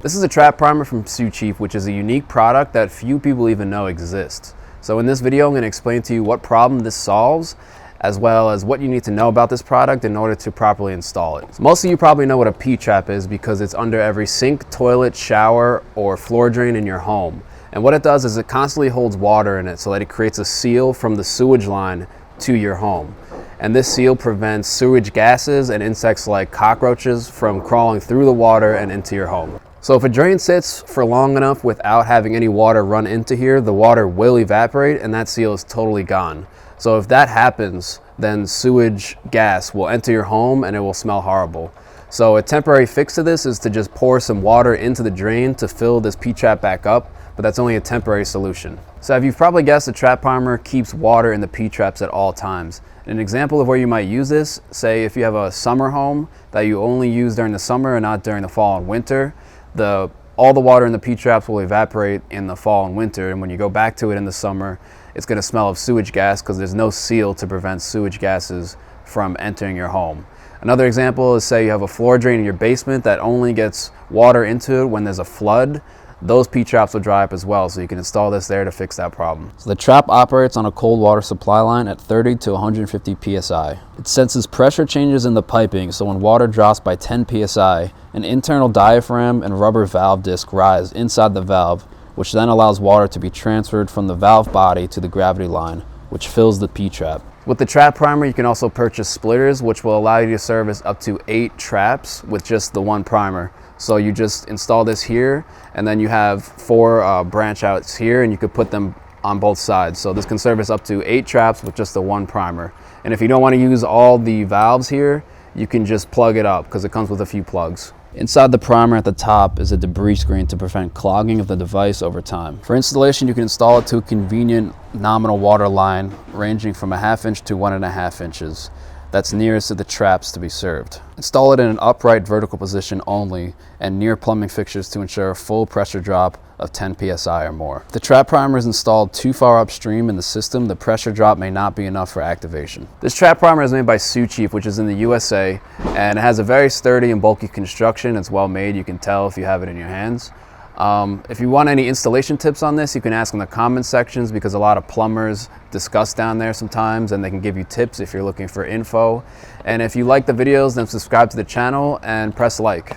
This is a trap primer from Sue Chief, which is a unique product that few people even know exists. So in this video, I'm going to explain to you what problem this solves, as well as what you need to know about this product in order to properly install it. So most of you probably know what a P-trap is because it's under every sink, toilet, shower, or floor drain in your home. And what it does is it constantly holds water in it so that it creates a seal from the sewage line to your home. And this seal prevents sewage gases and insects like cockroaches from crawling through the water and into your home. So if a drain sits for long enough without having any water run into here, the water will evaporate and that seal is totally gone. So if that happens, then sewage gas will enter your home and it will smell horrible. So a temporary fix to this is to just pour some water into the drain to fill this P-trap back up, but that's only a temporary solution. So as you've probably guessed, the trap primer keeps water in the P-traps at all times. An example of where you might use this, say if you have a summer home that you only use during the summer and not during the fall and winter, all the water in the P-traps will evaporate in the fall and winter, and when you go back to it in the summer, it's going to smell of sewage gas because there's no seal to prevent sewage gases from entering your home. Another example is, say you have a floor drain in your basement that only gets water into it when there's a flood. Those P-traps will dry up as well, so you can install this there to fix that problem. So the trap operates on a cold water supply line at 30 to 150 psi. It senses pressure changes in the piping, so when water drops by 10 psi, an internal diaphragm and rubber valve disc rise inside the valve, which then allows water to be transferred from the valve body to the gravity line, which fills the P-trap. With the trap primer, you can also purchase splitters, which will allow you to service up to 8 traps with just the one primer. So you just install this here, and then you have 4 branch outs here, and you could put them on both sides. So this can service up to 8 traps with just the one primer. And if you don't want to use all the valves here, you can just plug it up because it comes with a few plugs. Inside the primer at the top is a debris screen to prevent clogging of the device over time. For installation, you can install it to a convenient nominal water line ranging from 1/2 inch to 1.5 inches. That's nearest to the traps to be served. Install it in an upright vertical position only and near plumbing fixtures to ensure a full pressure drop of 10 psi or more. If the trap primer is installed too far upstream in the system, the pressure drop may not be enough for activation. This trap primer is made by Sue Chief, which is in the USA, and it has a very sturdy and bulky construction. It's well made, you can tell if you have it in your hands. If you want any installation tips on this, you can ask in the comment sections because a lot of plumbers discuss down there sometimes and they can give you tips if you're looking for info. And if you like the videos, then subscribe to the channel and press like.